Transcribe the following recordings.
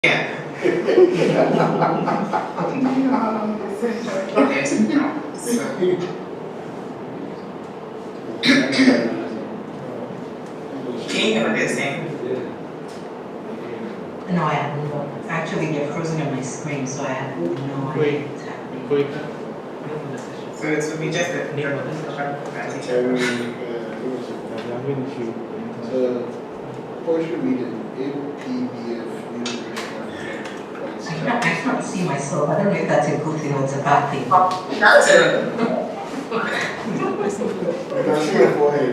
Yeah. Okay. Can you hear this thing? No, I haven't. Actually, they're frozen on my screen, so I have no idea what's happening. So it's will be just a Poetry reading, APBF, I can't see myself. I don't know if that's a good thing or it's a bad thing. That's it. I can see your forehead.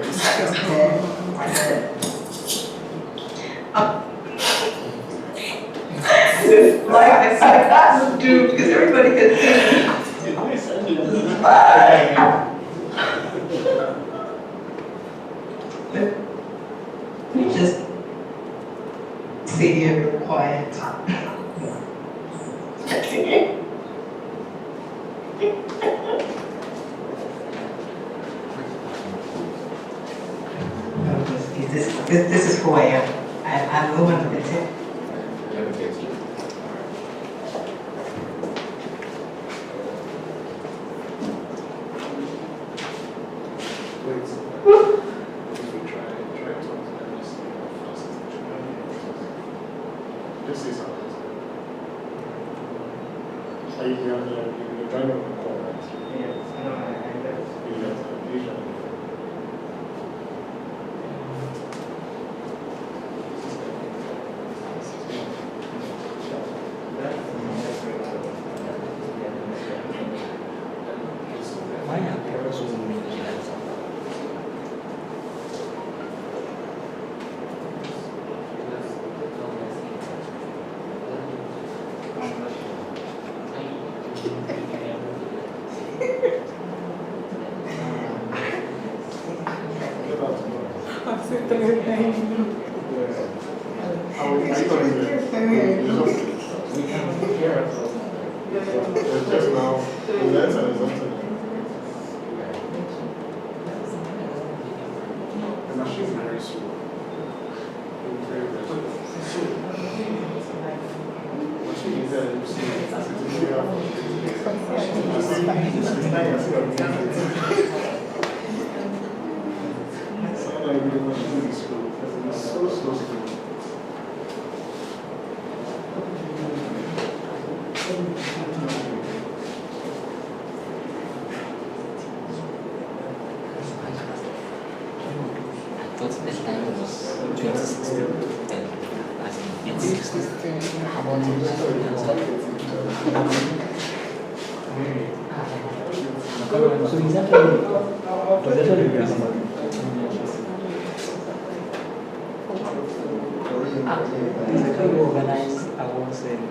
Like it's like that's due because everybody can see. Let me just sit here real quiet. This is who I am. I'm the one with it. Just say something. Are you driving on the call, right? Yes, no, I left. You left the Asia. Just now, the letter is up to the machine is very slow. Very, very slow. Machine is there, you see, so slow. This time was 2016. So is that you organize awards and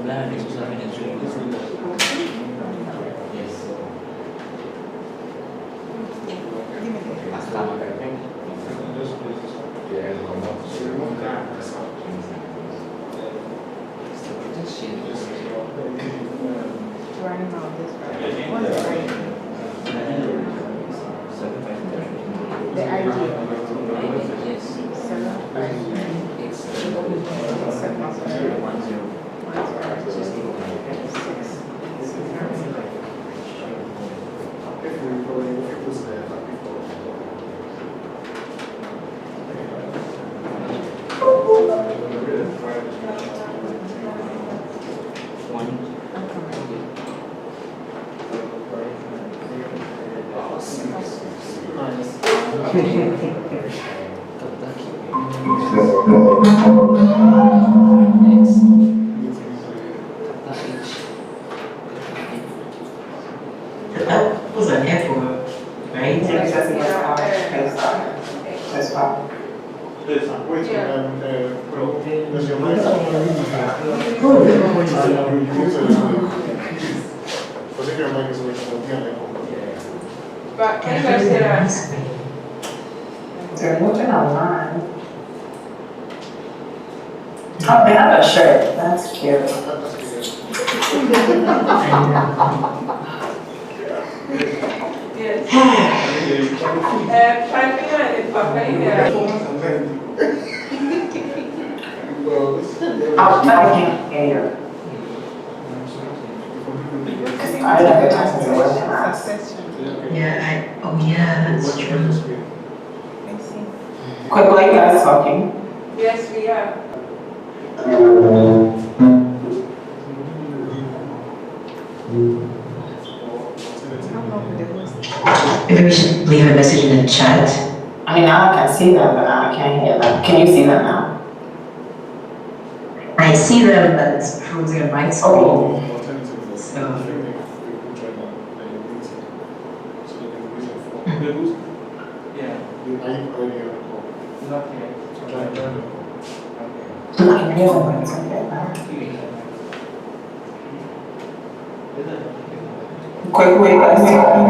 Verdad, eso también es un Running all this, right? What's the idea? The idea. That was an Afua, right? That's fine. Wait, does your mic But can you guys hear us? They're moving online. Oh, they have a shirt. That's cute. Yes. Tryphena and Papaya. I can't hear. I don't have time to work on Yeah, oh yeah, that's true. Quick, while you guys talking. Yes, we are. Maybe we should leave a message in the chat. I mean, now I can see them, but now I can't hear them. Can you see them now? I see them, but it's frozen on my screen. Oh. So, Not yet. I can hear them, but it's okay. Quick, while you guys talking.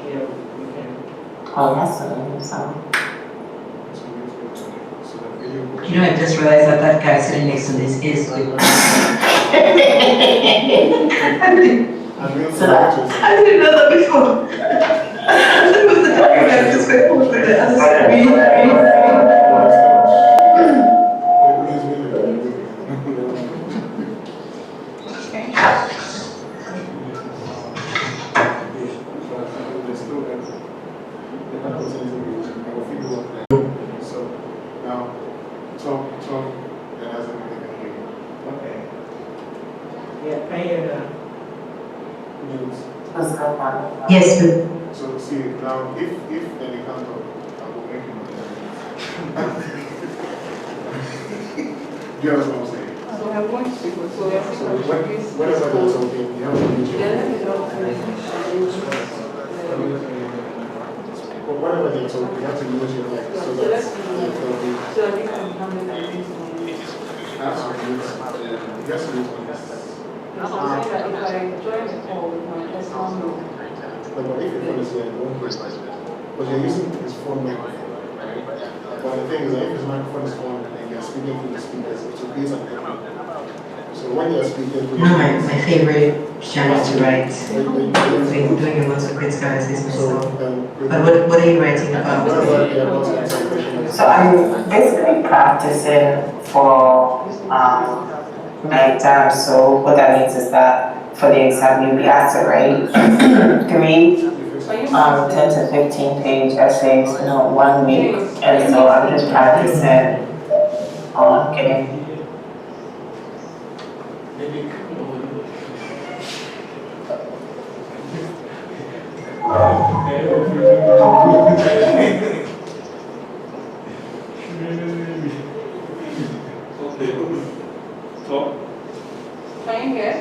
Yeah, we can. Oh, that's a new sound. you know, I just realized that that guy sitting next to this is good. I didn't know that before. I thought it was the guy just went over the other screen. Yeah, can you hear now? Yes, but So see now, if then you can't talk, I will make him. Do you understand what I'm saying? So I want to, so we are So going to whenever there's something, you have to use your. But whenever they're talking, you have to use your mic so that So we can handle it. Yes, please. So I'm saying that if I join the call with my personal number, But if you understand, one person, because you're using his phone mic, right? But the thing is that if his microphone is on and you're speaking through the speakers, it will create an echo. So when you're speaking, you know, my favorite genre to write. So I'm doing a lot of critical assessment stuff. But what are you writing about? So I'm basically practicing for my exam. So what that means is that for the exam you'll be asked to write 10 to 15 page essays in 1 week. And so I'm just practicing on getting. can you hear?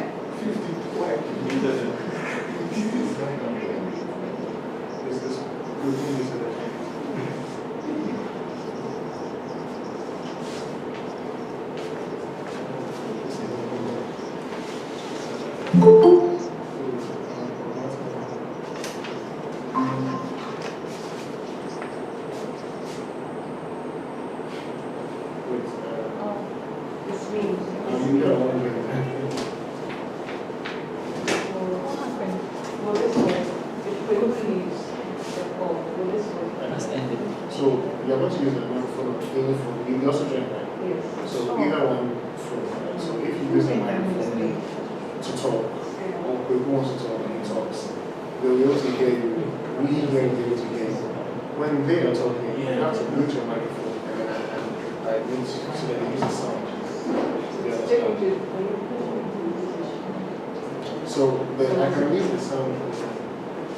has ended. So you're going to use the microphone on any phone. You also join, right? Yes. So either one phone, right? So if you use the microphone to talk, or who wants to talk and he talks, they'll be able to hear you. We hear you, able to hear you. When they are talking, you have to mute your microphone and then I mute so that they use the sound. So I can use the sound.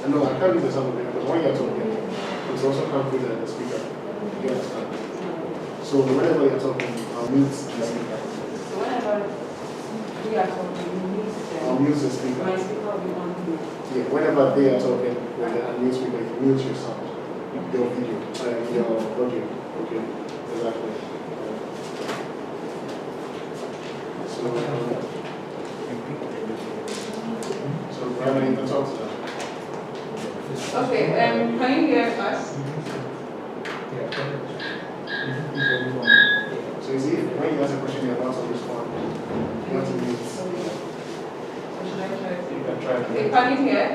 No, I can't use the sound because when you're talking, it's also come through the speaker. You understand? So whenever you're talking, I'll mute the speaker. So whenever we are talking, you mute I'll them. mute the speaker. My speaker will be on mute. Yeah, whenever they are talking with the unmute speaker, you mute your sound, your video, your audio. Okay, exactly. So Brian, you can talk to them. Okay, can you hear us? So you see, when you ask a question, you're about to respond. You have to mute. Or should I try to? You can try to. Okay, can you hear?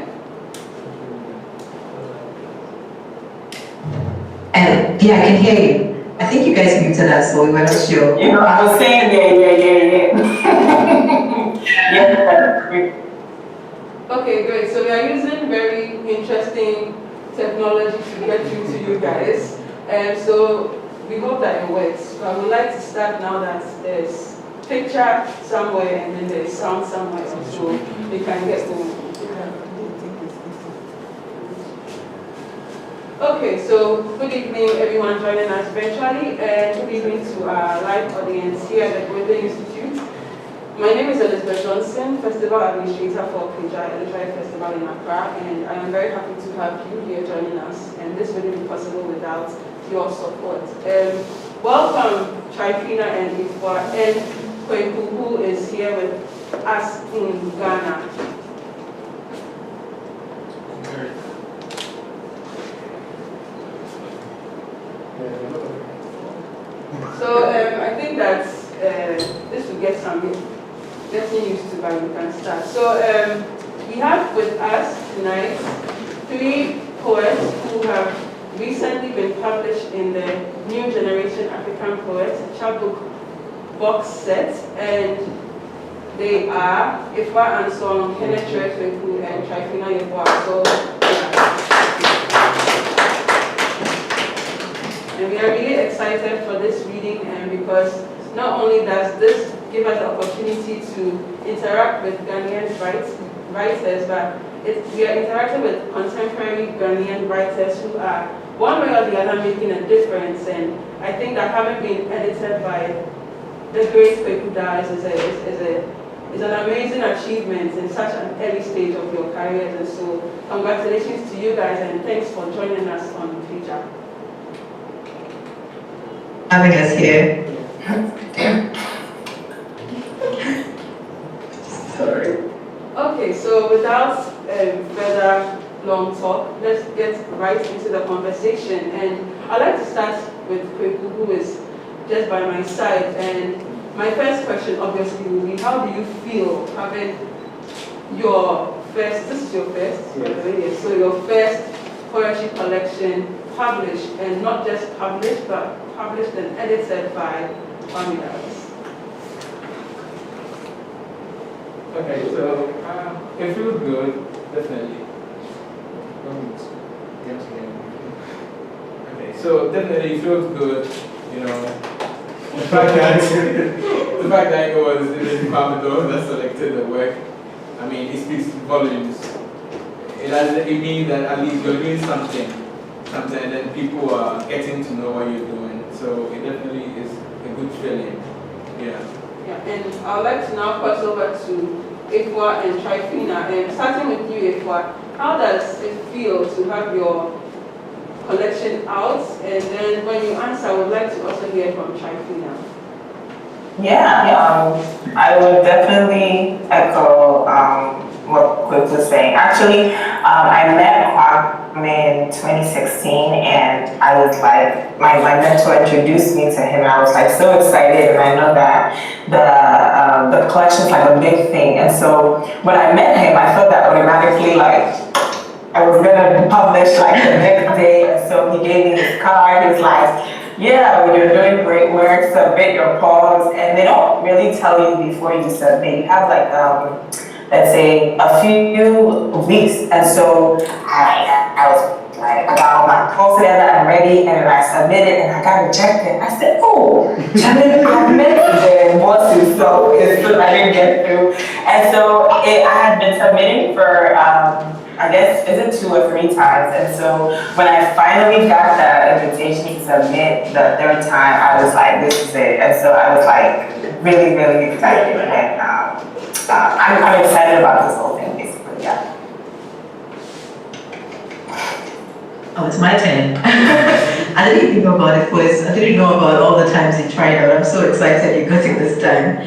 And yeah, I can hear you. I think you guys muted us, so we were not sure. You know, I was saying, yeah. Okay, great. So we are using very interesting technology to get through to you guys. And so we hope that it works. But I would like to start now that there's picture somewhere and then there's sound somewhere, so we can get going. Okay, so good evening everyone joining us virtually, and good evening to our live audience here at the Moderator Institute. My name is Elizabeth Johnson, Festival Administrator for Kyereh Literary Festival in Accra, and I am very happy to have you here joining us, and this wouldn't be possible without your support. Welcome Tryphena and Afua and Kwaku, who is here with us in Ghana. So I think that this will get getting used to, but we can start. So we have with us tonight 3 poets who have recently been published in the New Generation African Poets Chapbook box set, and they are Afua, Ansong, Henneh, Kwaku, and Tryphena, Yeboah. So and we are really excited for this reading, and because not only does this give us the opportunity to interact with Ghanaian writers, but we are interacting with contemporary Ghanaian writers who are one way or the other making a difference. And I think that having been edited by the great Kwaku is an amazing achievement in such an early stage of your careers. And so congratulations to you guys, and thanks for joining us on the feature. Having us here. Sorry. Okay, so without further long talk, let's get right into the conversation. And I'd like to start with Kwaku, who is just by my side. And my first question, obviously, will be, how do you feel having your first, this is your first? Yes. So your first poetry collection published, and not just published, but published and edited by Moderator. Okay, so it feels good, definitely. Okay, so definitely it feels good, you know. The fact that it was the department that selected the work, I mean, it speaks volumes. It means that at least you're doing something, and then people are getting to know what you're doing. So it definitely is a good feeling. Yeah. Yeah, and I'd like to now pass over to Afua and Tryphena. And starting with you, Afua, how does it feel to have your collection out? And then when you answer, I would like to also hear from Tryphena. Yeah, I would definitely echo what Kwaku was saying. Actually, I met Kwaku in 2016, and I was like, my mentor introduced me to him. I was like so excited, and I know that the collection's like a big thing. And so when I met him, I felt that automatically, like I was gonna publish like the next day. And so he gave me his card. He was like, yeah, well, you're doing great work, submit your poems. And they don't really tell you before you submit. You have like, let's say, a few weeks. And so I was like, I got all my poems together, I'm ready, and then I submitted, and I got rejected. I said, oh, I meant the lawsuit, so I didn't get through. And so I had been submitting for, I guess, is it 2 or 3 times? And so when I finally got the invitation to submit the 3rd time, I was like, this is it. And so I was like, really, really excited. And I'm excited about this whole thing, basically, yeah. Oh, it's my turn. I didn't even know about it first. I didn't know about all the times you tried out. I'm so excited you got it this time.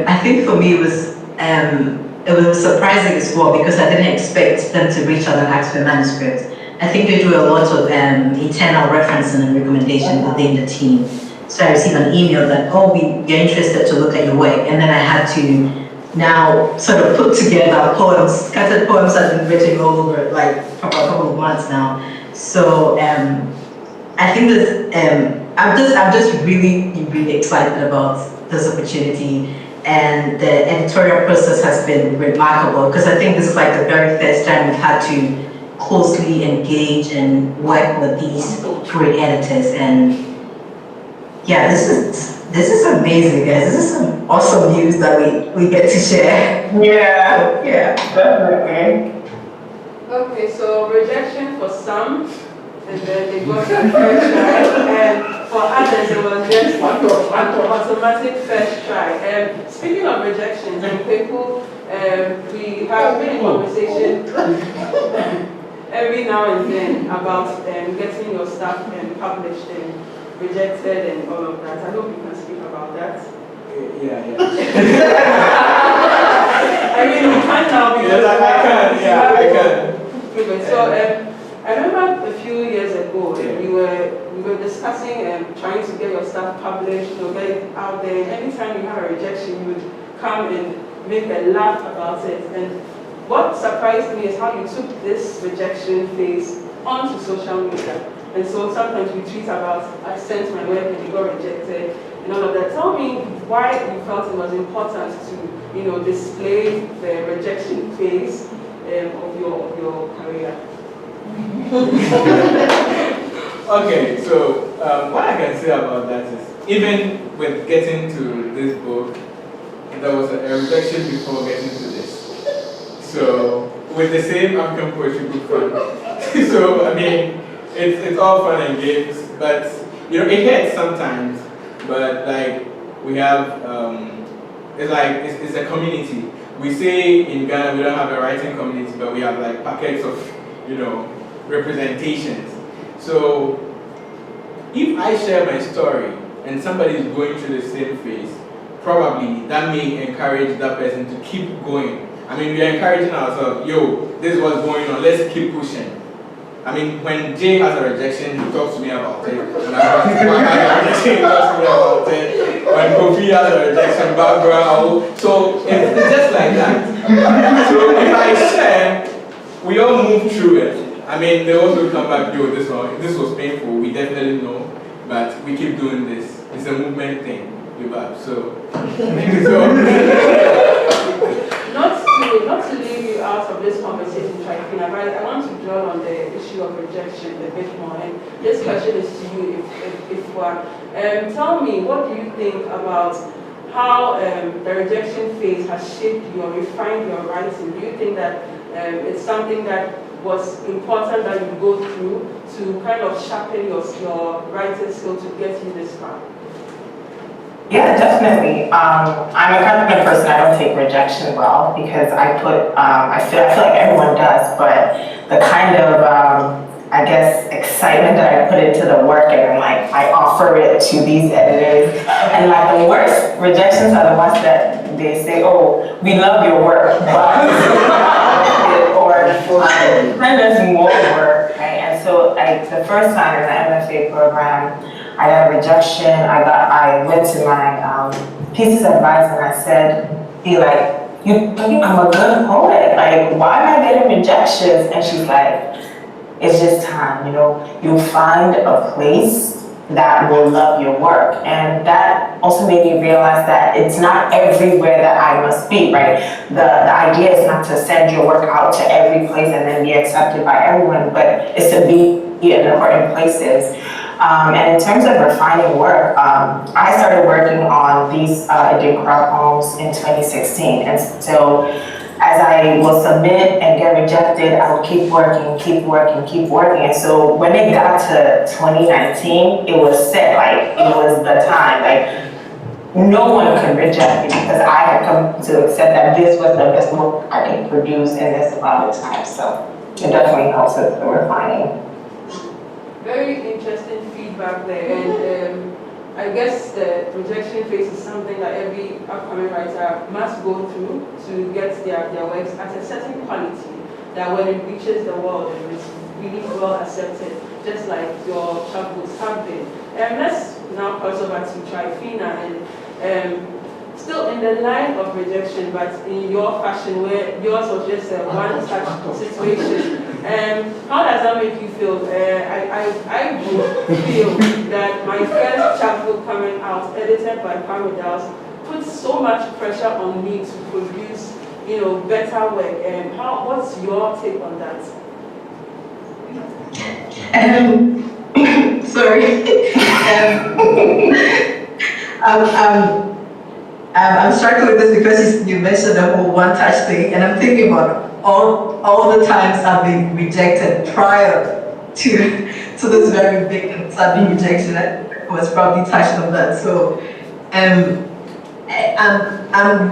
I think for me it was surprising as well because I didn't expect them to reach out and ask for a manuscript. I think they do a lot of internal referencing and recommendation within the team. So I received an email that, oh, we're interested to look at your work. And then I had to now sort of put together poems, scattered poems I've been written all over like for a couple of months now. So I think that I'm just really, really excited about this opportunity, and the editorial process has been remarkable because I think this is like the very first time we've had to closely engage and work with these great editors, and yeah, this is amazing, guys. This is some awesome news that we get to share. Yeah, definitely. Okay, so rejection for some, and then they got their first try, and for others it was just an automatic first try. Speaking of rejections, and people, we have been in conversation every now and then about getting your stuff published and rejected and all of that. I hope you can speak about that. Yeah. I mean, we can't now because I can. Okay, so I remember a few years ago we were discussing trying to get your stuff published, get it out there. And anytime you have a rejection, you would come and make a laugh about it. And what surprised me is how you took this rejection phase onto social media. And so sometimes we tweet about, I sent my work and it got rejected and all of that. Tell me why you felt it was important to, display the rejection phase of your career. Okay, so what I can say about that is, even with getting to this book, there was a rejection before getting to this. So with the same African Poetry Book Fund. So I mean, it's all fun and games, but it hurts sometimes. But like we have, it's a community. We say in Ghana we don't have a writing community, but we have like packets of representations. So if I share my story and somebody is going through the same phase, probably that may encourage that person to keep going. I mean, we are encouraging ourselves, this is what's going on, let's keep pushing. I mean, when Jay has a rejection, he talks to me about it. When I have a rejection, he talks to me about it. When Kofi has a rejection, Barbara, so it's just like that. So if I share, we all move through it. I mean, they also come back, this was painful, we definitely know, but we keep doing this. It's a movement thing, Not to leave you out of this conversation, Tryphena, but I want to dwell on the issue of rejection a bit more. And this question is to you, Afua. Tell me, what do you think about how the rejection phase has shaped you or refined your writing? Do you think that it's something that was important that you go through to kind of sharpen your writing skill to get you this far? Yeah, definitely. I'm a kind of person, I don't take rejection well because I feel like everyone does, but the kind of, I guess, excitement that I put into the work and I offer it to these editors. And like the worst rejections are the ones that they say, oh, we love your work, but or send us more work, right? And so like the first time in the MFA program, I got a rejection. I went to my pieces of advice and I said, I'm a good poet. Like, why am I getting rejections? And she's like, It's just time, you know. You find a place that will love your work. And that also made me realize that it's not everywhere that I must be, right? The idea is not to send your work out to every place and then be accepted by everyone, but it's to be in important places. And in terms of refining work, I started working on these Indian crop poems in 2016. And so as I will submit and get rejected, I will keep working, keep working, keep working. And so when it got to 2019, it was set, like it was the time. Like no one could reject me because I had come to accept that this was the best work I could produce in this amount of time. So it definitely helps with the refining. Very interesting feedback there, and I guess the rejection phase is something that every upcoming writer must go through to get their works at a certain quality, that when it reaches the world, it is really well accepted, just like your chapbooks have been. Let's now cross over to Tryphena, and still in the line of rejection, but in your fashion, where yours was just a one-touch situation. How does that make you feel? I would feel that my first chapbook coming out, edited by Paradise, puts so much pressure on me to produce, you know, better work. What's your take on that? Sorry. I'm struggling with this because you mentioned the whole one-touch thing, and I'm thinking about all the times I've been rejected prior to this very big and sudden rejection. I was probably touched on that. So I'm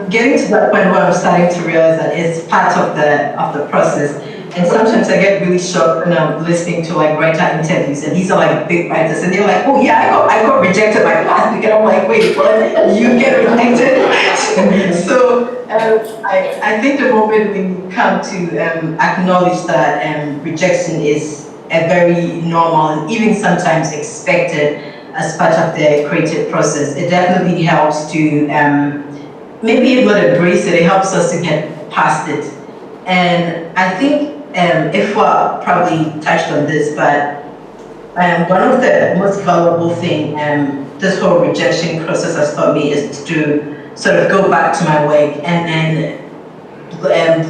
getting to that point where I'm starting to realize that it's part of the process. And sometimes I get really shocked when I'm listening to like writer interviews, and these are like big writers, and they're like, "Oh yeah, I got rejected like last week," and I'm like, "Wait, what? You get rejected?" So I think the moment we come to acknowledge that rejection is a very normal and even sometimes expected as part of the creative process, it definitely helps to maybe not embrace it. It helps us to get past it, and I think. Afua probably touched on this, but one of the most valuable thing this whole rejection process has taught me is to sort of go back to my work and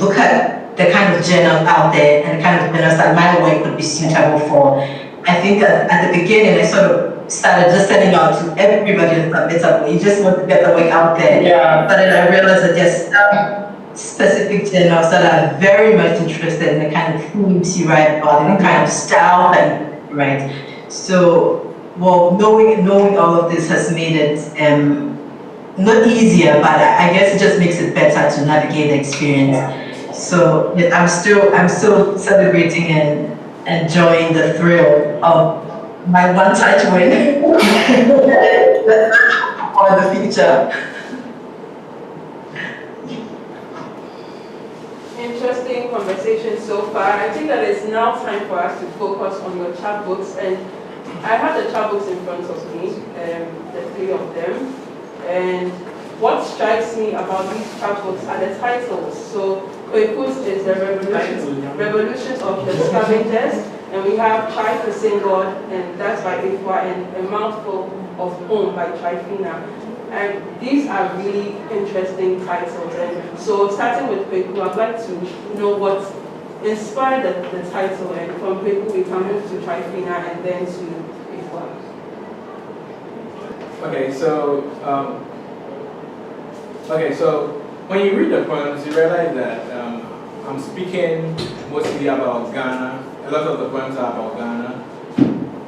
look at the kind of journal out there and the kind of journals that my work would be suitable for. I think that at the beginning I sort of started just sending out to everybody that's submittable. You just want to get the work out there. Yeah. But then I realized that there's some specific journals that are very much interested in the kind of themes you write about and the kind of style that you write. So, well, knowing all of this has made it not easier, but I guess it just makes it better to navigate the experience. So I'm still celebrating and enjoying the thrill of my one-touch win for the future. Interesting conversation so far. I think that it's now time for us to focus on your chapbooks, and I have the chapbooks in front of me, the three of them, and what strikes me about these chapbooks are the titles. So Kwaku's is the Revolution of the Scavengers, and we have Tryphena God, and that's by Afua, and A Mouthful of Home by Tryphena. And these are really interesting titles. And so starting with Kwaku, I'd like to know what inspired the title. And from Kwaku, we can move to Tryphena and then to Afua. Okay, so when you read the poems, you realize that I'm speaking mostly about Ghana. A lot of the poems are about Ghana.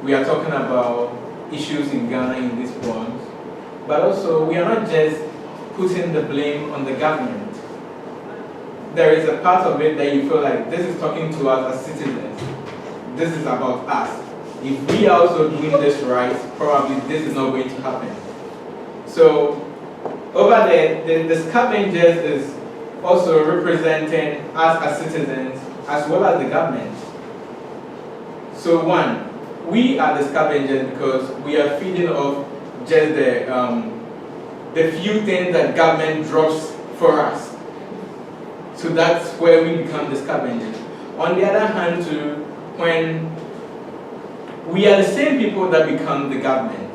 We are talking about issues in Ghana in these poems. But also, we are not just putting the blame on the government. There is a part of it that you feel like this is talking to us as citizens. This is about us. If we are also doing this right, probably this is not going to happen. So, over there, the scavengers is also representing us as citizens as well as the government. So one, we are the scavengers because we are feeding off just the few things that government drops for us. So that's where we become the scavengers. On the other hand, too, when we are the same people that become the government.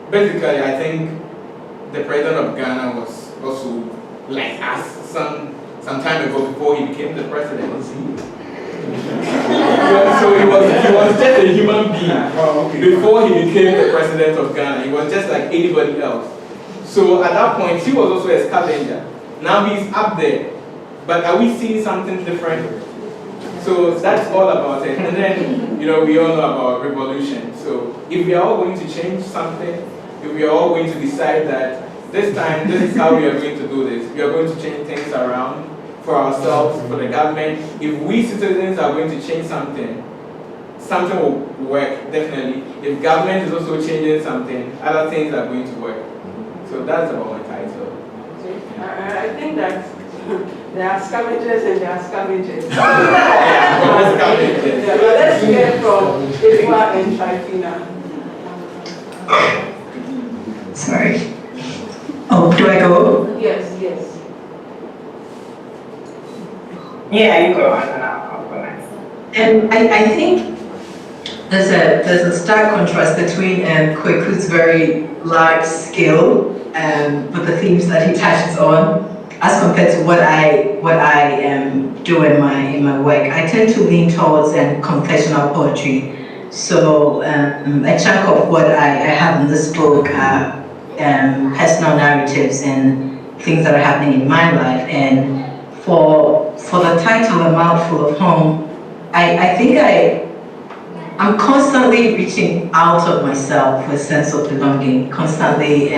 Basically, I think the president of Ghana was also like us some time ago before he became the president. So he was just a human being before he became the president of Ghana. He was just like anybody else. So at that point, he was also a scavenger. Now he's up there. But are we seeing something different? So that's all about it. And then, we all know about revolution. So if we are all going to change something, if we are all going to decide that this time, this is how we are going to do this, we are going to change things around for ourselves, for the government. If we citizens are going to change something, something will work, definitely. If government is also changing something, other things are going to work. So that's about my title. I think that there are scavengers and there are scavengers. Let's hear from Yeboah and Tryphena. Sorry. Oh, do I go? Yes. Yeah, you go on and I'll go next. And I think there's a stark contrast between Kwaku's very large scale with the themes that he touches on, as compared to what I do in my work. I tend to lean towards confessional poetry. So a chunk of what I have in this book are personal narratives and things that are happening in my life. And for the title, A Mouthful of Home, I think I'm constantly reaching out of myself with a sense of belonging, constantly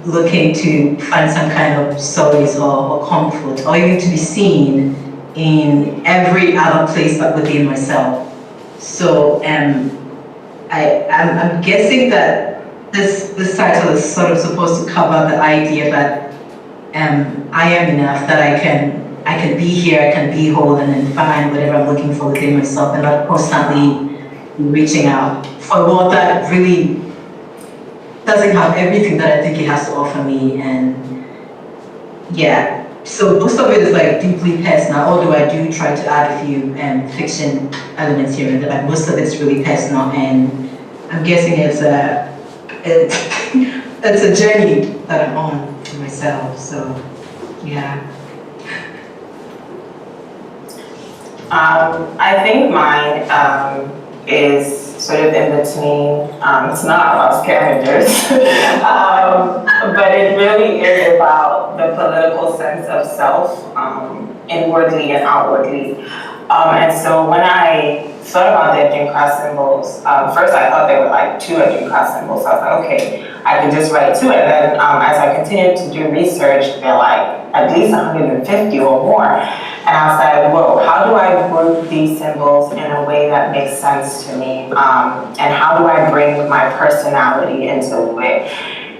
looking to find some kind of solace or comfort, or even to be seen in every other place but within myself. So I'm guessing that this title is sort of supposed to cover the idea that I am enough, that I can be here, I can be whole, and then find whatever I'm looking for within myself, and not constantly reaching out for a world that really doesn't have everything that I think it has to offer me. And yeah, so most of it is like deeply personal, although I do try to add a few fiction elements here and there, but most of it's really personal, and I'm guessing it's a journey that I'm on for myself, so yeah. I think mine is sort of in between. It's not about scavengers, but it really is about the political sense of self, inwardly and outwardly. And so when I thought about the Adinkra symbols, first I thought there were like 2 Adinkra symbols. So I was like, okay, I can just write 2. And then as I continued to do research, they're like at least 150 or more. And I was like, whoa, how do I group these symbols in a way that makes sense to me? And how do I bring my personality into it?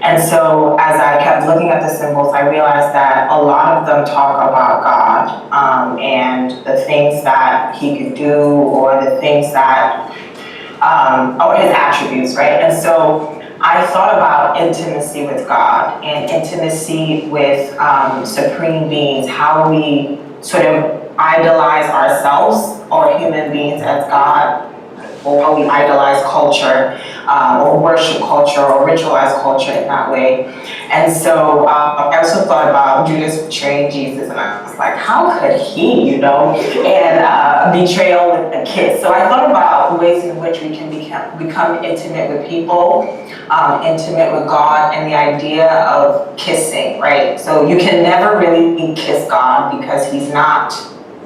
And so as I kept looking at the symbols, I realized that a lot of them talk about God and the things that he could do, or the things that, or his attributes, right? And so I thought about intimacy with God and intimacy with supreme beings, how we sort of idolize ourselves or human beings as God, or how we idolize culture, or worship culture, or ritualize culture in that way. And so I also thought about Judas betraying Jesus, and I was like, how could he, and betrayal with a kiss. So I thought about ways in which we can become intimate with people, intimate with God, and the idea of kissing, right? So you can never really kiss God because he's not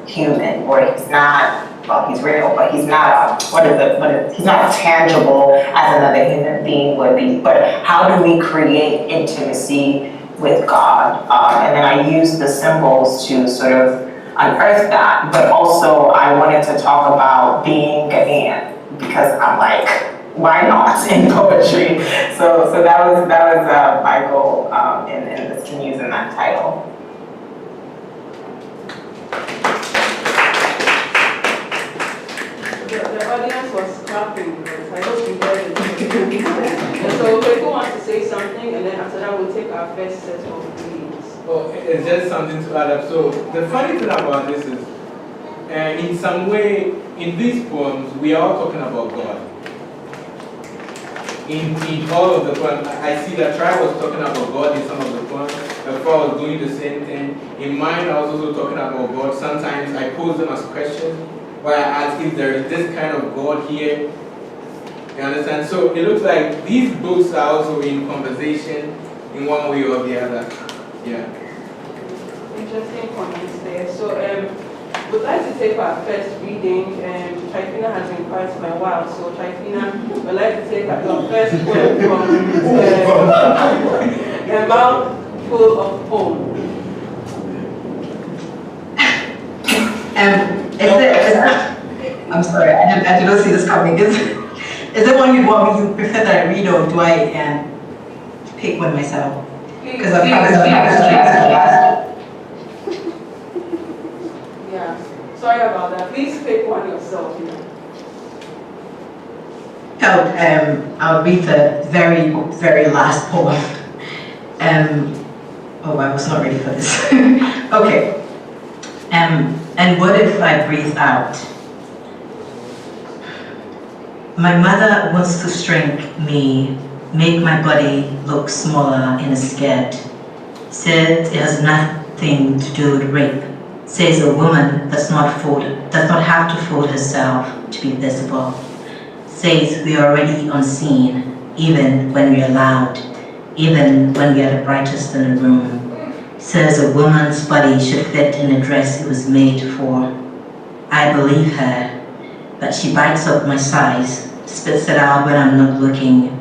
human, or he's not, well, he's real, but he's not, he's not tangible as another human being would be. But how do we create intimacy with God? And then I use the symbols to sort of unearth that. But also I wanted to talk about being Ghanaian, because I'm like, why not in poetry? So that was my goal in using that title. The audience was clapping, but I hope you heard it. And so Kwaku wants to say something, and then after that we'll take our first set of readings. Oh, it's just something to add up. So the funny thing about this is, in some way, in these poems, we are all talking about God. In all of the poems, I see that Chryphena was talking about God in some of the poems. Afua was doing the same thing. In mine, I was also talking about God. Sometimes I pose them as questions, where I ask if there is this kind of God here. You understand? So it looks like these books are also in conversation in one way or the other. Yeah. Interesting comments there. So we'd like to take our first reading. Tryphena has been quiet for a while, so Tryphena, we'd like to take our first poem from A Mouth Full of Foam. I'm sorry, I did not see this coming. Is there one you want me, you prefer that I read, or do I pick one myself? Because I've had Yeah, sorry about that. Please pick one yourself. I'll read the very, very last poem. Oh, I was not ready for this. Okay. And what if I breathe out? My mother wants to shrink me, make my body look smaller in a skirt. Said it has nothing to do with rape. Says a woman does not have to fold herself to be visible. Says we are already unseen, even when we are loud, even when we are the brightest in the room. Says a woman's body should fit in a dress it was made for. I believe her, but she bites up my size, spits it out when I'm not looking.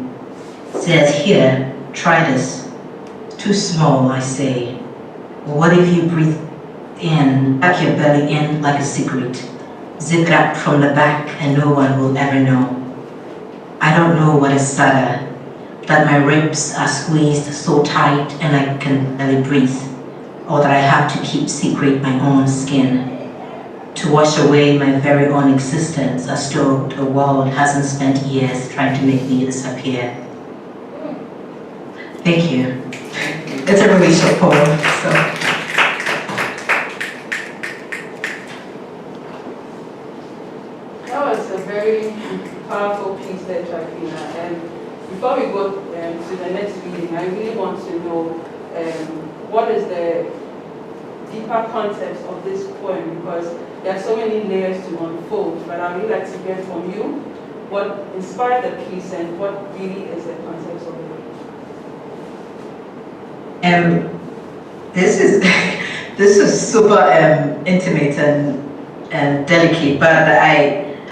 Says, here, try this. Too small, I say. What if you breathe in, pack your belly in like a secret, zip it up from the back and no one will ever know. I don't know what is sadder, that my ribs are squeezed so tight and I can barely breathe, or that I have to keep secret my own skin, to wash away my very own existence as though the world hasn't spent years trying to make me disappear. Thank you. It's a really short poem, so. That was a very powerful piece there, Tryphena. And before we go to the next reading, I really want to know what is the deeper context of this poem, because there are so many layers to unfold, but I would really like to hear from you what inspired the piece and what really is the context of it. This is super intimate and delicate, but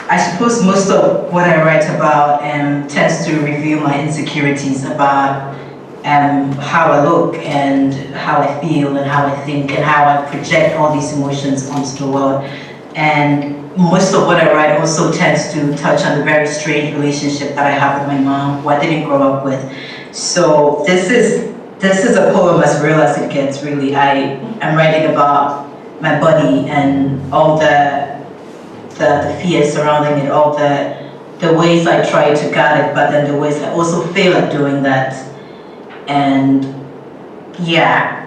I suppose most of what I write about tends to reveal my insecurities about how I look and how I feel and how I think and how I project all these emotions onto the world. And most of what I write also tends to touch on the very strange relationship that I have with my mom, who I didn't grow up with. So this is a poem as real as it gets, really. I am writing about my body and all the fears surrounding it, all the ways I try to guard it, but then the ways I also fail at doing that. And yeah,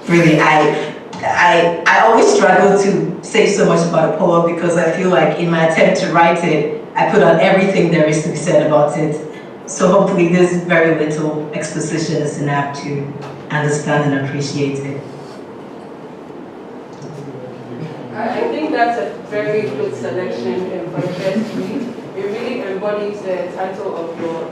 really, I always struggle to say so much about a poem because I feel like in my attempt to write it, I put out everything there is to be said about it. So hopefully this very little exposition is enough to understand and appreciate it. I think that's a very good selection for the first read. It really embodies the title of your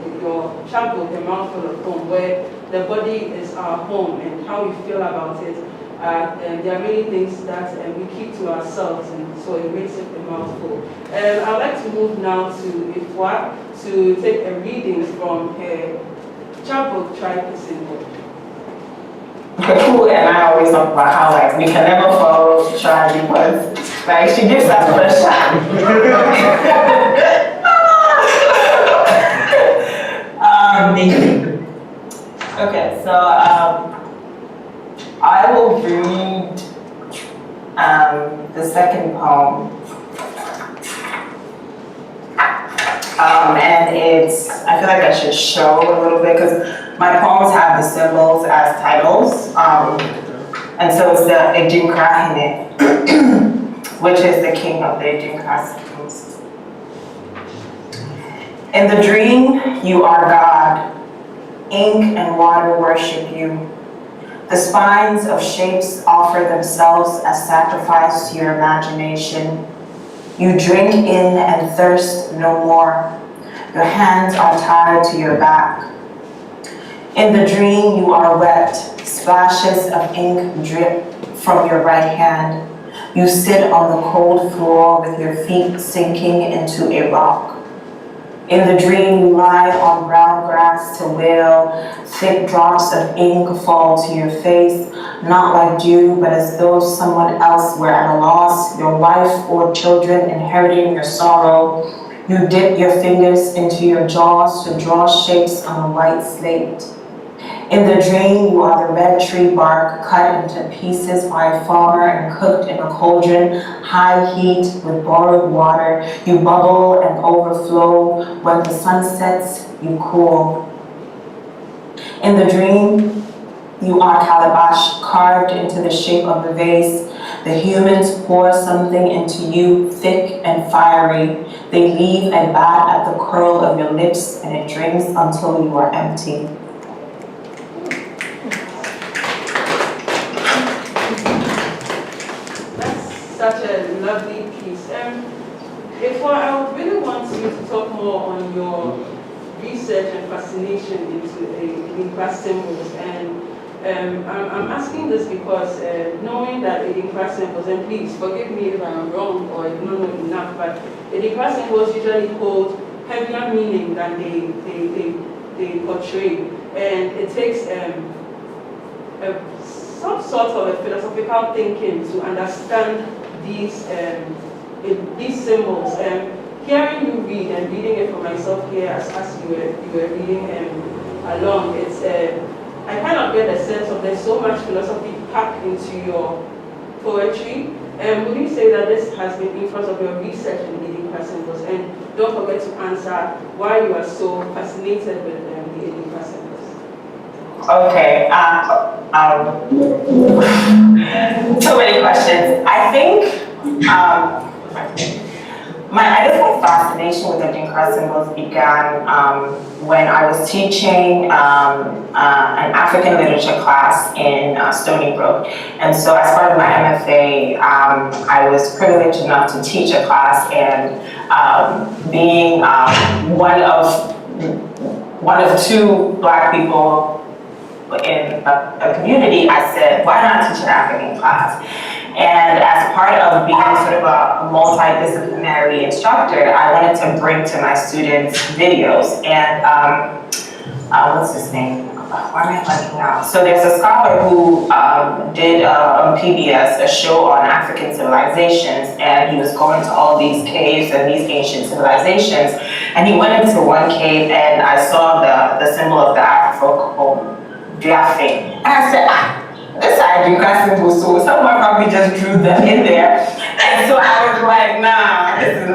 chapbook, A Mouthful of Home, where the body is our home and how we feel about it. And there are many things that we keep to ourselves, and so it makes it a mouthful. I'd like to move now to Afua to take a reading from her chapbook, Tryphena. Kwaku and I always talk about how like we can never follow Try because like she gives us pressure. Okay, so I will read the second poem. And I feel like I should show a little bit because my poems have the symbols as titles. And so it's the Kyereh. which is the king of the Adinkra symbols. In the dream, you are God. Ink and water worship you. The spines of shapes offer themselves as sacrifice to your imagination. You drink in and thirst no more. Your hands are tied to your back. In the dream, you are wet. Splashes of ink drip from your right hand. You sit on the cold floor with your feet sinking into a rock. In the dream, you lie on brown grass to wail. Thick drops of ink fall to your face, not like dew, but as though someone else were at a loss, your wife or children inheriting your sorrow. You dip your fingers into your jaws to draw shapes on a white slate. In the dream, you are the red tree bark cut into pieces by a farmer and cooked in a cauldron, high heat with borrowed water. You bubble and overflow. When the sun sets, you cool. In the dream, you are calabash carved into the shape of a vase. The humans pour something into you, thick and fiery. They leave a bat at the curl of your lips, and it drinks until you are empty. Such a lovely piece. Therefore, I would really want you to talk more on your research and fascination into Adinkra symbols. And I'm asking this because knowing that Adinkra symbols, and please forgive me if I'm wrong or I don't know enough, but Adinkra symbols usually hold heavier meaning than they portray. And it takes some sort of a philosophical thinking to understand these symbols. Hearing you read and reading it for myself here as you were reading along, it's I kind of get a sense of there's so much philosophy packed into your poetry. Would you say that this has been influence of your research in Adinkra symbols? And don't forget to answer why you are so fascinated with the Adinkra symbols. Okay, so many questions. I think my fascination with the Adinkra symbols began when I was teaching an African literature class in Stony Brook. And so as part of my MFA, I was privileged enough to teach a class, and being one of two Black people in a community, I said, why not teach an African class? And as part of being sort of a multidisciplinary instructor, I wanted to bring to my students videos. And what's his name? Why am I blanking out? So there's a scholar who did on PBS a show on African civilizations, and he was going to all these caves and these ancient civilizations. And he went into one cave, and I saw the symbol of the Afua. And I said, this Adinkra symbol, so someone probably just drew them in there. And so I was like, nah, this is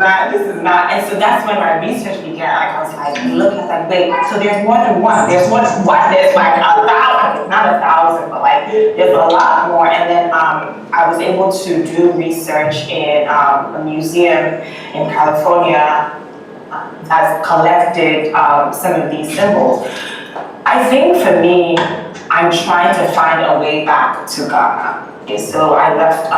not. And so that's when my research began. Like, I was like, looking at that, wait, so there's more than one. There's more than one. There's like 1,000, not 1,000, but like, there's a lot more. And then I was able to do research in a museum in California that's collected some of these symbols. I think for me, I'm trying to find a way back to Ghana. Okay, so I left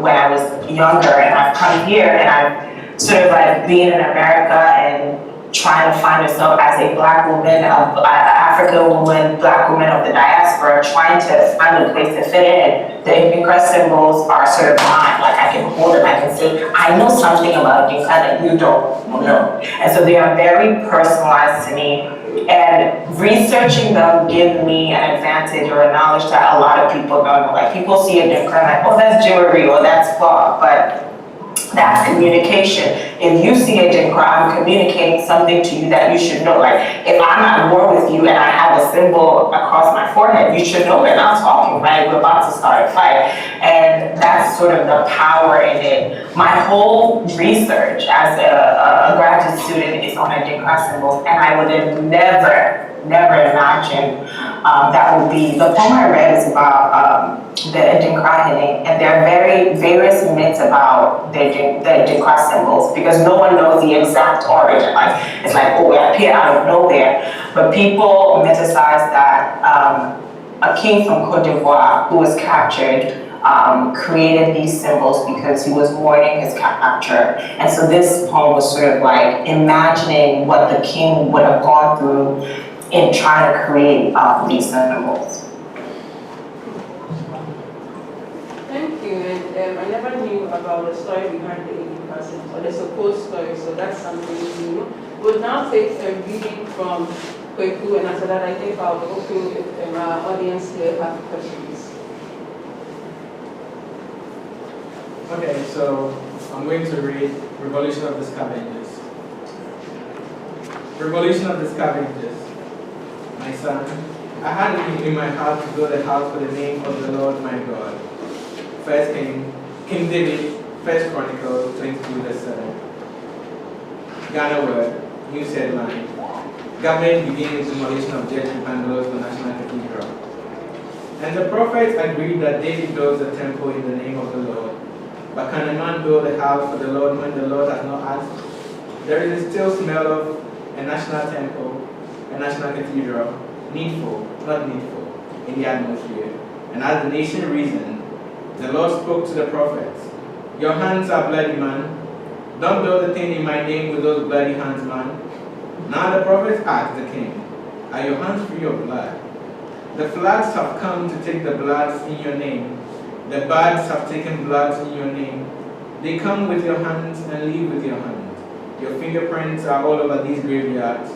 when I was younger, and I've come here, and I've sort of like being in America and trying to find myself as a Black woman, African woman, Black woman of the diaspora, trying to find a place to fit in. The Adinkra symbols are sort of mine. Like, I can hold them, I can say, I know something about Adinkra that you don't know. And so they are very personalized to me. And researching them give me an advantage or a knowledge that a lot of people don't know. Like, people see Adinkra like, oh, that's jewelry or that's cloth, but that's communication. If you see Adinkra, I'm communicating something to you that you should know. Like, if I'm at war with you and I have a symbol across my forehead, you should know we're not talking, right? We're about to start a fight. And that's sort of the power in it. My whole research as a graduate student is on Adinkra symbols, and I would have never never imagined that would be. The poem I read is about the Henneh, and there are various myths about the Adinkra symbols because no one knows the exact origin. Like it's like, oh, it appeared out of nowhere. But people mythicize that a king from Côte d'Ivoire who was captured created these symbols because he was mourning his capture. And so this poem was sort of like imagining what the king would have gone through in trying to create these symbols. Thank you. And I never knew about the story behind the 80%, or the supposed story, so that's something new. We'll now take a reading from Kwaku, and after that I think I'll open if our audience here have questions. Okay, so I'm going to read Revolution of the Scavengers. Revolution of the Scavengers. My son, I had it in my heart to build a house for the name of the Lord my God. First King David, First Chronicles 22:7. Ghana word, news headline. Government begins demolition of church in Bangalore for National Cathedral. And the prophets agreed that David builds a temple in the name of the Lord. But can a man build a house for the Lord when the Lord has not asked? There is a still smell of a national temple, a national cathedral, needful, not needful, in the atmosphere. And as the nation reasoned, the Lord spoke to the prophets. Your hands are bloody, man. Don't build a thing in my name with those bloody hands, man. Now the prophets asked the king, are your hands free of blood? The flags have come to take the bloods in your name. The birds have taken bloods in your name. They come with your hands and leave with your hands. Your fingerprints are all over these graveyards.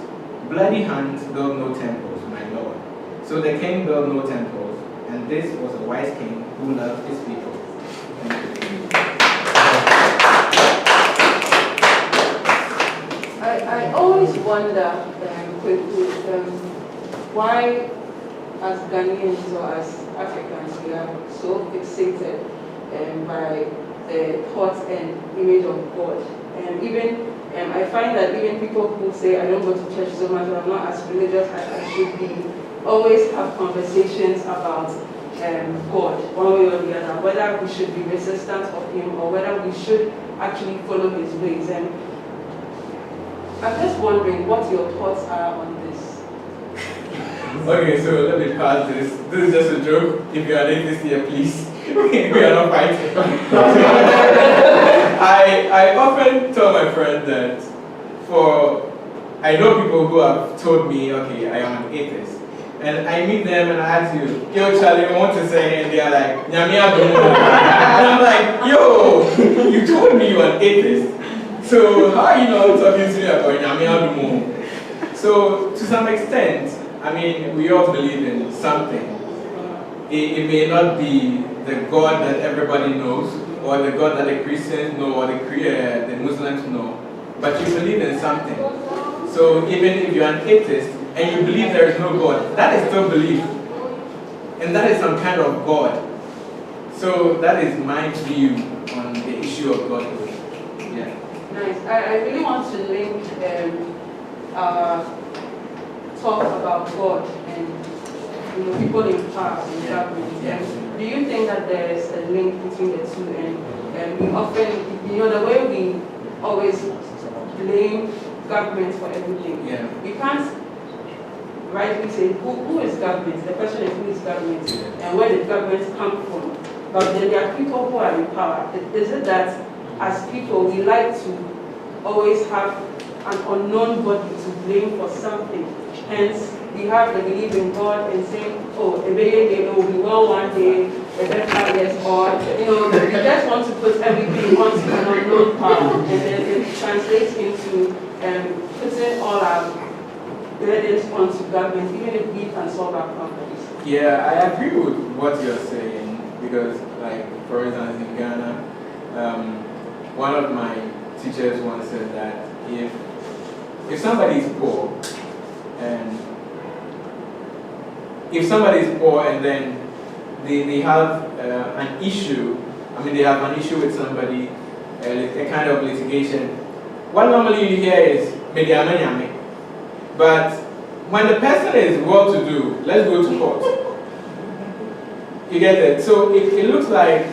Bloody hands build no temples, my Lord. So the king built no temples, and this was a wise king who loved his people. Thank you. I always wonder, why as Ghanaians or as Africans we are so fixated by the thought and image of God. And even I find that even people who say I don't go to church so much or I'm not as religious as I should be, always have conversations about God, one way or the other, whether we should be resistant of Him or whether we should actually follow His ways. And I'm just wondering what your thoughts are on this. Okay, so let me pass this. This is just a joke. If you are atheist here, please. We are not fighting. I often tell my friends that I know people who have told me, okay, I am an atheist. And I meet them and I ask you, yo, Charlie, I want to say, and they are like, Nyamia Domo. And I'm like, yo, you told me you're an atheist. So how are you not talking to me about Nyamia Domo? So to some extent, I mean, we all believe in something. It may not be the God that everybody knows, or the God that the Christians know, or the Muslims know, but you believe in something. So even if you're an atheist, and you believe there is no God, that is still belief. And that is some kind of God. So that is my view on the issue of Godhood. Yeah. Nice. I really want to link talk about God and people in power and government. Do you think that there is a link between the two? And we often, the way we always blame government for everything. Yeah. We can't rightly say who is government. The question is who is government and where did government come from? But then there are people who are in power. Is it that as people we like to always have an unknown body to blame for something? Hence, we have the belief in God and saying, oh, it will be well one day, the better yes, or, we just want to put everything onto an unknown power, and then it translates into putting all our burdens onto government, even if we can solve our problems. Yeah, I agree with what you're saying, because, like, for instance, in Ghana, one of my teachers once said that if somebody is poor, and then they have an issue, they have an issue with somebody, a kind of litigation, what normally you hear is, but when the person is well-to-do, let's go to court. You get it? So it looks like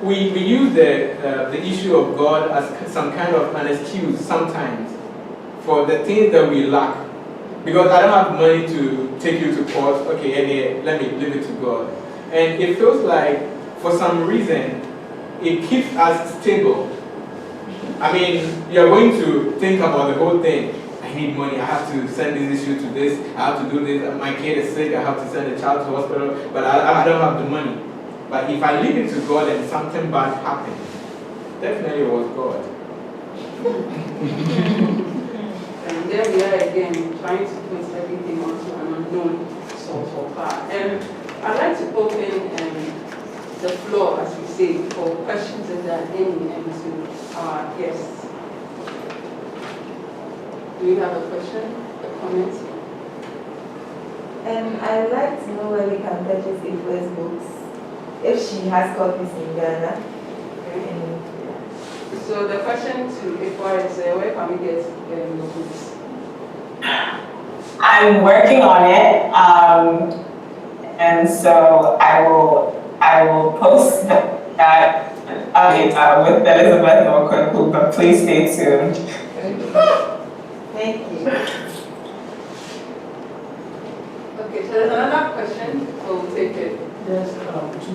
we use the issue of God as some kind of an excuse sometimes for the things that we lack. Because I don't have money to take you to court, okay, Henneh, let me leave it to God. And it feels like, for some reason, it keeps us stable. I mean, you're going to think about the whole thing. I need money, I have to send this issue to this, I have to do this, my kid is sick, I have to send the child to hospital, but I don't have the money. But if I leave it to God and something bad happens, definitely it was God. And there we are again, trying to put everything onto an unknown so far. I'd like to open the floor, as we say, for questions if there are any, and to our guests. Do you have a question, a comment? I'd like to know where we can purchase Afua's books, if she has copies in Ghana. Okay. So the question to Afua is, where can we get your books? I'm working on it, and so I will post that with Elizabeth or Kwaku, but please stay tuned. Thank you. Okay, so there's another question, so we'll take it. There's 2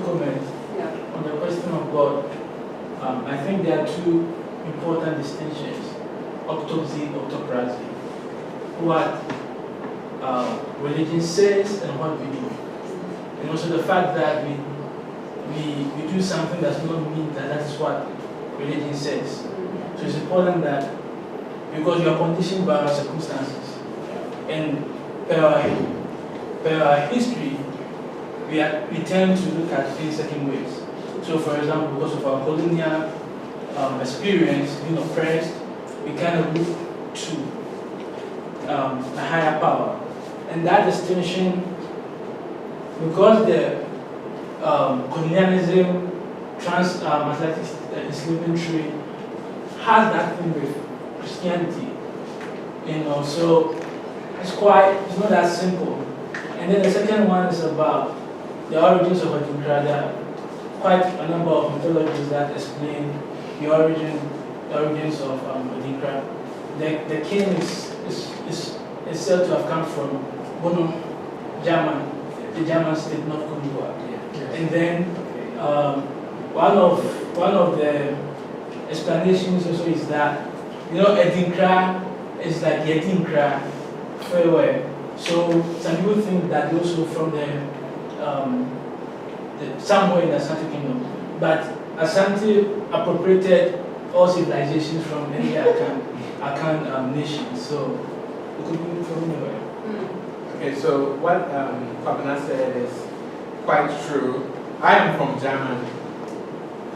comments Yeah. on the question of God. I think there are 2 important distinctions: autopsy, autocracy. What religion says and what we do. And also the fact that we do something does not mean that that's what religion says. So it's important that, because you are conditioned by our circumstances, and per our history, we tend to look at things certain ways. So for example, because of our colonial experience, being oppressed, we kind of look to a higher power. And that distinction, because the colonialism, transatlantic enslavement trade has that thing with Christianity, so it's not that simple. And then the second one is about the origins of Adinkra. There are quite a number of mythologies that explain the origins of Adinkra. The king is said to have come from Bono, German, the German state, North Congo. And then one of the explanations also is that, Adinkra is like Yedinkra farewell. So some people think that also from the somewhere in the Ashanti Kingdom, but Ashanti appropriated all civilizations from any Akan nation. So it could be from anywhere. Okay, so what Kwabena said is quite true. I am from Germany,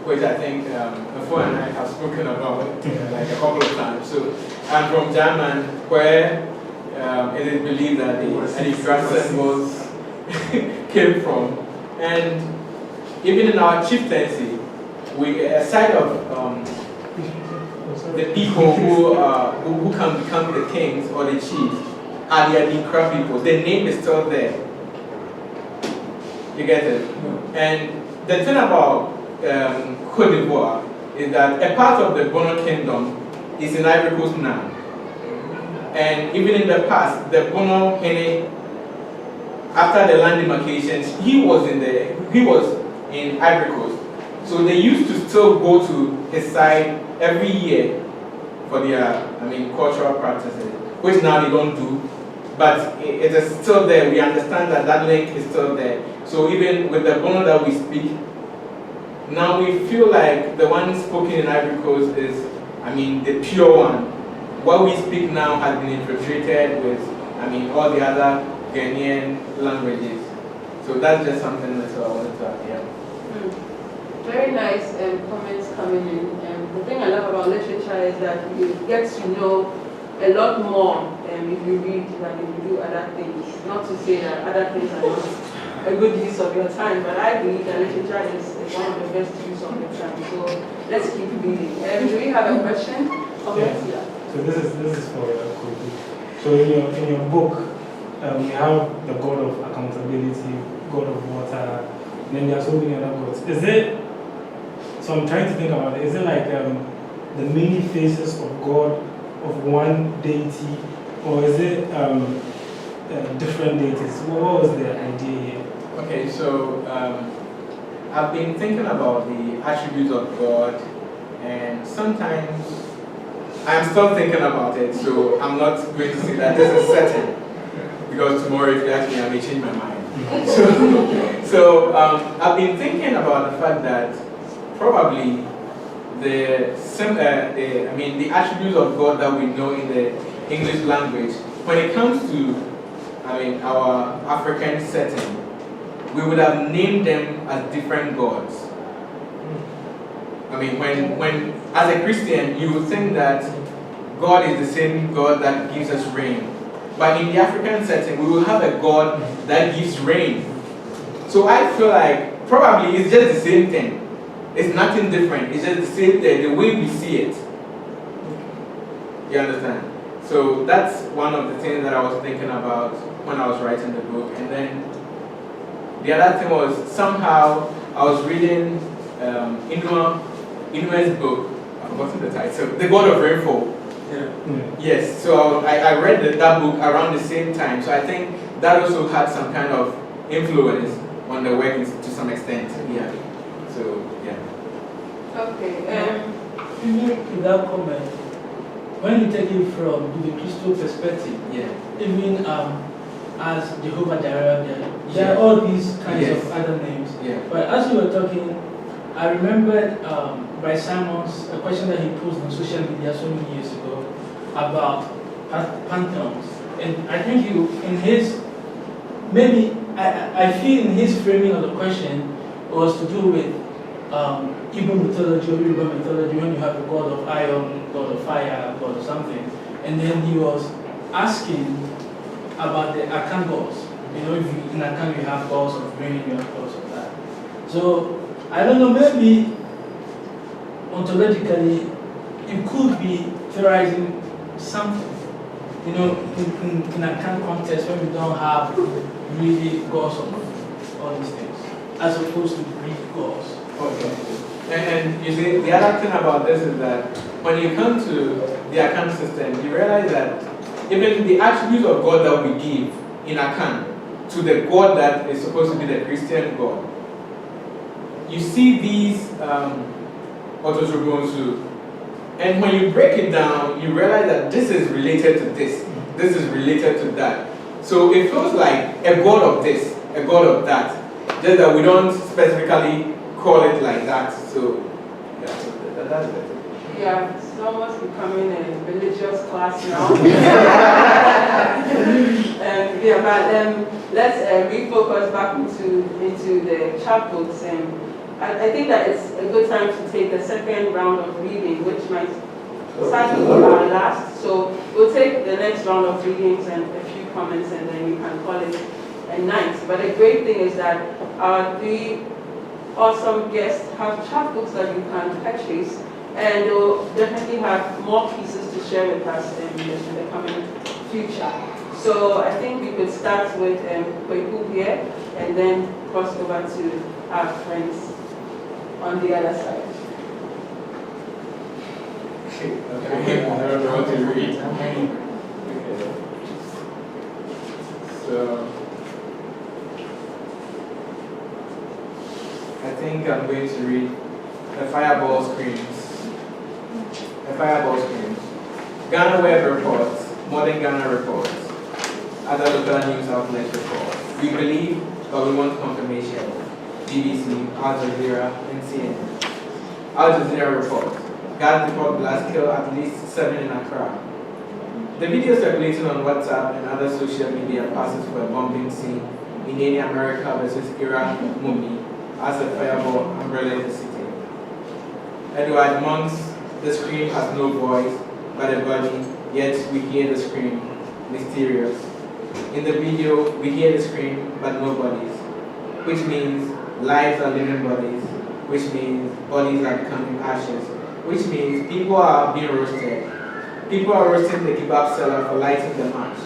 which I think Afua and I have spoken about like a couple of times. So I'm from Germany, where it is believed that the ancestors came from, and even in our chieftaincy, aside of the people who can become the kings or the chiefs are the Adinkra people. The name is still there. You get it? And the thing about Côte d'Ivoire is that a part of the Bono Kingdom is in Ivory Coast now. And even in the past, the Bono Henneh, after the land demarcations, he was in Ivory Coast. So they used to still go to his side every year for their, cultural practices, which now they don't do. But it is still there. We understand that that link is still there. So even with the Bono that we speak, now we feel like the one spoken in Ivory Coast is, the pure one. What we speak now has been infiltrated with, all the other Ghanaian languages. So that's just something that I wanted to add here. Very nice comments coming in. The thing I love about literature is that you get to know a lot more if you read than if you do other things. Not to say that other things are not a good use of your time, but I believe that literature is one of the best use of your time. So let's keep reading. Do we have a question? Comments? Yeah. So this is for Kwaku. So in your book, we have the God of accountability, God of water, and then there are so many other gods. Is it, so I'm trying to think about it, is it like the many faces of God, of one deity, or is it different deities? What was the idea here? Okay, so I've been thinking about the attributes of God, and sometimes I'm still thinking about it, so I'm not going to say that this is certain, because tomorrow if you ask me, I may change my mind. So I've been thinking about the fact that probably the attributes of God that we know in the English language, when it comes to our African setting, we would have named them as different gods. When as a Christian, you would think that God is the same God that gives us rain. But in the African setting, we will have a God that gives rain. So I feel like probably it's just the same thing. It's nothing different. It's just the same thing, the way we see it. You understand? So that's one of the things that I was thinking about when I was writing the book. And then the other thing was, somehow I was reading Inua's book. I've forgotten the title. The God of Rainfall. Yeah. Yes. So I read that book around the same time. So I think that also had some kind of influence on the work to some extent. Yeah. So yeah. Okay. Without comment, when you take it from the Christian perspective, Yeah. even as Jehovah Jireh, there are all these kinds of other names. Yeah. But as you were talking, I remembered by Simon's a question that he posed on social media so many years ago about pantheons. And I think in his, maybe, I feel in his framing of the question was to do with Igbo mythology or Yoruba mythology, when you have a god of iron, god of fire, god of something. And then he was asking about the Akan gods. In Akan you have gods of rain, you have gods of that. So, I don't know, maybe ontologically, it could be theorizing something. In a kind of context when we don't have really gods of all these things, as opposed to Greek gods. Okay. And you see, the other thing about this is that when you come to the Akan system, you realize that even the attributes of God that we give in Akan to the God that is supposed to be the Christian God, you see these autotrobonsu, and when you break it down, you realize that this is related to this is related to that. So it feels like a God of this, a God of that, just that we don't specifically call it like that. So yeah, that's it. Yeah, it's almost becoming a religious class now. Let's refocus back into the chapbooks. I think that it's a good time to take the second round of reading, which might sadly be our last. So we'll take the next round of readings and a few comments, and then we can call it a night. But the great thing is that our three awesome guests have chapbooks that you can purchase, and they'll definitely have more pieces to share with us in the coming future. So I think we could start with Kwaku here, and then cross over to our friends on the other side. Okay. I don't know what to read. Okay. So I think I'm going to read The Fireball Screams. The Fireball Screams. Ghana Web reports, Modern Ghana reports, other local news outlets report. We believe, but we want confirmation. BBC, Al Jazeera, and CNN. Al Jazeera report. Guards report blast kill at least 7 in Accra. The video circulating on WhatsApp and other social media passes for a bombing scene in any America versus Iraq movie as a fireball umbrella the city. Edward Monk's The Scream has no voice but a body, yet we hear the scream, mysterious. In the video, we hear the scream but no bodies, which means lives are living bodies, which means bodies are becoming ashes, which means people are being roasted. People are roasting the kebab seller for lighting the match.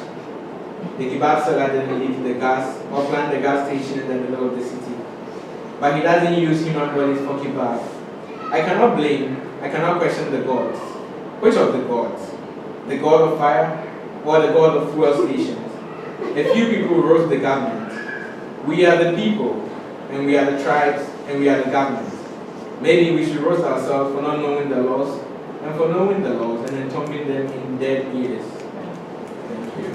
The kebab seller didn't leave the gas or plant the gas station in the middle of the city. But he doesn't use human bodies for kebab. I cannot question the gods. Which of the gods? The god of fire or the god of fuel stations? A few people rose the government. We are the people, and we are the tribes, and we are the government. Maybe we should roast ourselves for not knowing the laws, and for knowing the laws and entombing them in dead ears. Thank you.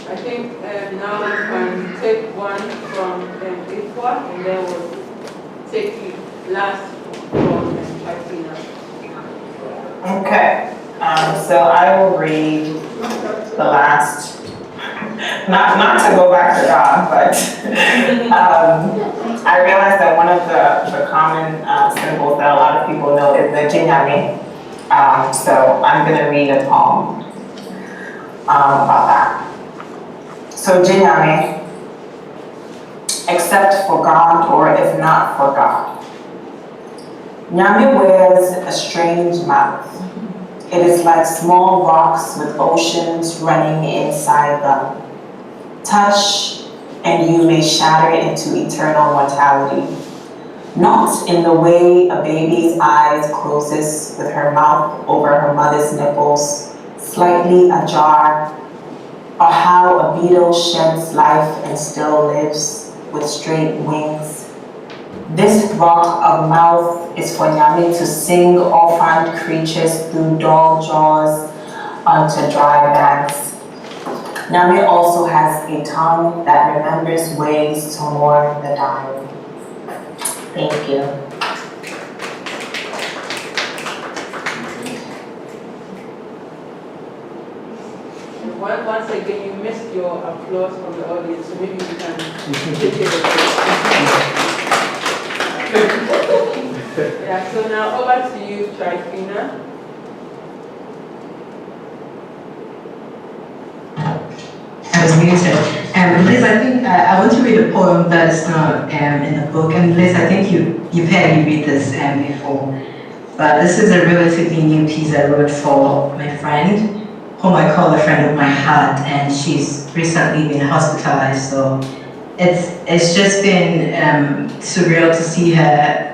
I think now we can take one from Afua, and then we'll take the last from Tryphena. Okay, so I will read the last, not to go back to God, but I realized that one of the common symbols that a lot of people know is the jinyame. So I'm going to read a poem about that. So jinyame, except for God or if not for God. Nyame wears a strange mouth. It is like small rocks with oceans running inside them. Touch and you may shatter into eternal mortality. Not in the way a baby's eyes closes with her mouth over her mother's nipples, slightly ajar, or how a beetle sheds life and still lives with straight wings. This rock of mouth is for Nyame to sing orphaned creatures through dull jaws onto dry banks. Nyame also has a tongue that remembers ways to mourn the dying. Thank you. Once again, you missed your applause from the audience, so maybe you can take it. Yeah, so now over to you, Tryphena. I was muted. Liz, I think I want to read a poem that is not in the book. And Liz, I think you've heard me read this before. But this is a relatively new piece I wrote for my friend, whom I call a friend of my heart, and she's recently been hospitalized. So it's just been surreal to see her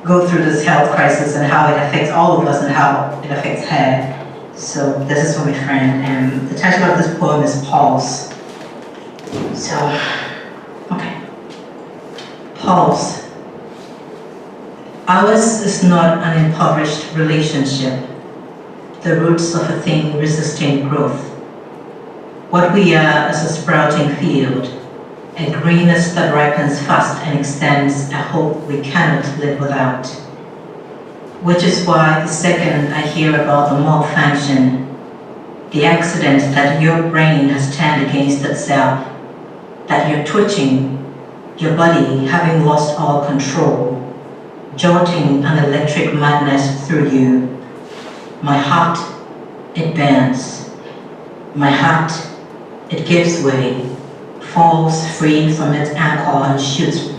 go through this health crisis and how it affects all of us and how it affects her. So this is for my friend, and the title of this poem is Pulse. So, okay. Pulse. Ours is not an impoverished relationship, the roots of a thing resisting growth. What we are is a sprouting field, a greenness that ripens fast and extends a hope we cannot live without. Which is why the second I hear about the malfunction, the accident that your brain has turned against itself, that you're twitching, your body having lost all control, jolting an electric madness through you, my heart, it bends. My heart, it gives way, falls free from its anchor and shoots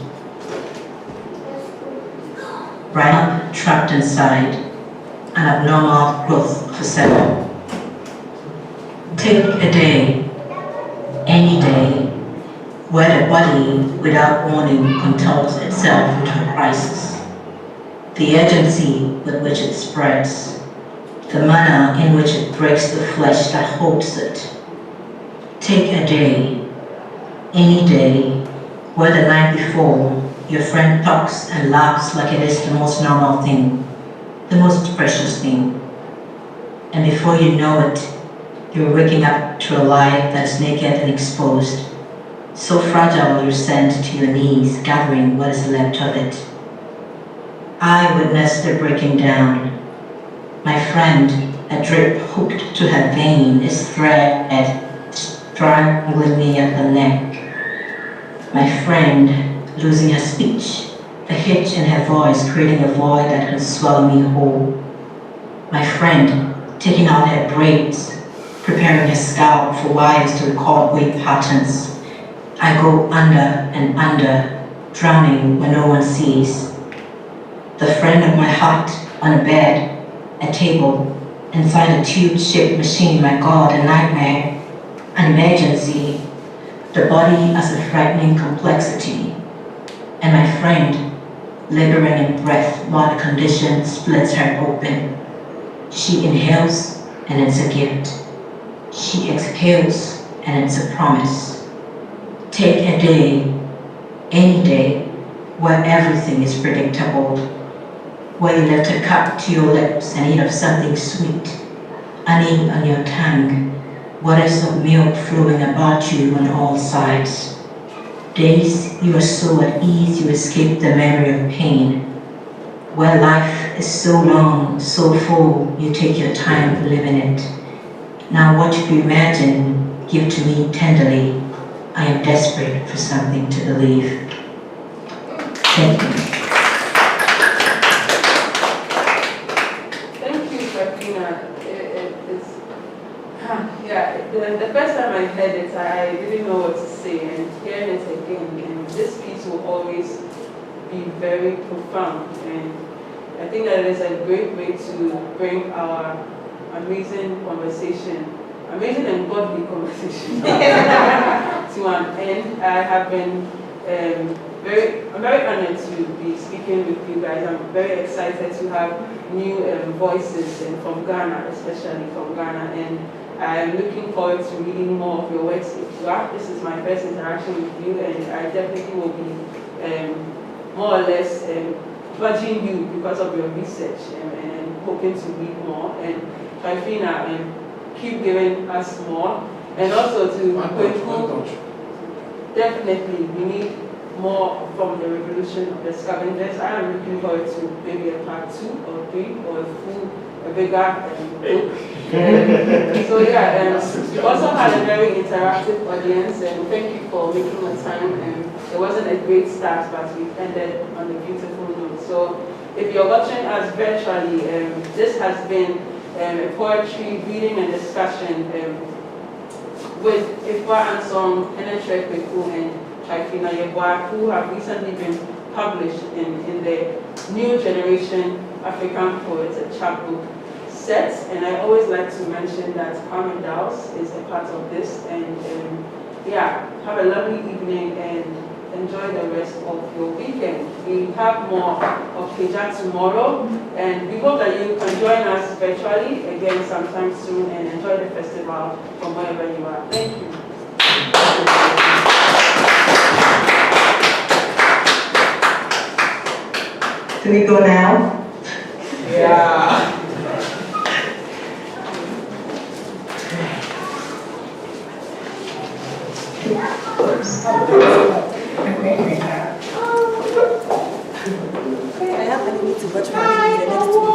right up, trapped inside, an abnormal growth of a cell. Take a day, any day, where the body, without warning, contorts itself into a crisis. The urgency with which it spreads, the manner in which it breaks the flesh that holds it. Take a day, any day, where the night before, your friend talks and laughs like it is the most normal thing, the most precious thing. And before you know it, you're waking up to a life that's naked and exposed, so fragile you're sent to your knees, gathering what is left of it. I witnessed the breaking down. My friend, a drip hooked to her vein, is thread strangling me at the neck. My friend, losing her speech, a hitch in her voice creating a void that can swallow me whole. My friend, taking out her braids, preparing her scalp for wires to record wave patterns. I go under and under, drowning when no one sees. The friend of my heart on a bed, a table, inside a tube-shaped machine, my God, a nightmare, an emergency, the body as a frightening complexity, and my friend laboring in breath while the condition splits her open. She inhales and it's a gift. She exhales and it's a promise. Take a day, any day, where everything is predictable, where you lift a cup to your lips and eat of something sweet, honey on your tongue, waters of milk flowing about you on all sides. Days you are so at ease you escape the memory of pain, where life is so long, so full, you take your time to live in it. Now what you imagine, give to me tenderly. I am desperate for something to believe. Thank you. Thank you, Tryphena. The first time I heard it, I didn't know what to say, and hearing it again, and this piece will always be very profound, and I think that it is a great way to bring our amazing conversation, amazing and godly conversation to an end. I have been I'm very honored to be speaking with you guys. I'm very excited to have new voices, and from Ghana, especially from Ghana, and I'm looking forward to reading more of your works. This is my first interaction with you, and I definitely will be more or less judging you because of your research and hoping to read more. And Tryphena, keep giving us more. And also to Kwaku, definitely we need more from the revolution of the scavengers. I am looking forward to maybe a part 2 or 3 or a bigger book. So yeah, we also had a very interactive audience, and thank you for making the time. It wasn't a great start, but we ended on a beautiful note. So if you're watching us virtually, this has been a poetry reading and discussion with Afua, Ansong, Henneh, Kwaku, and Tryphena, Yeboah, who have recently been published in the New Generation African Poets, a chapbook set. And I always like to mention that Kwame Dowse is a part of this. And yeah, have a lovely evening and enjoy the rest of your weekend. We have more of Keja tomorrow, and we hope that you can join us virtually again sometime soon and enjoy the festival from wherever you are. Thank you. Do we go now? Yeah. I have to watch my next week.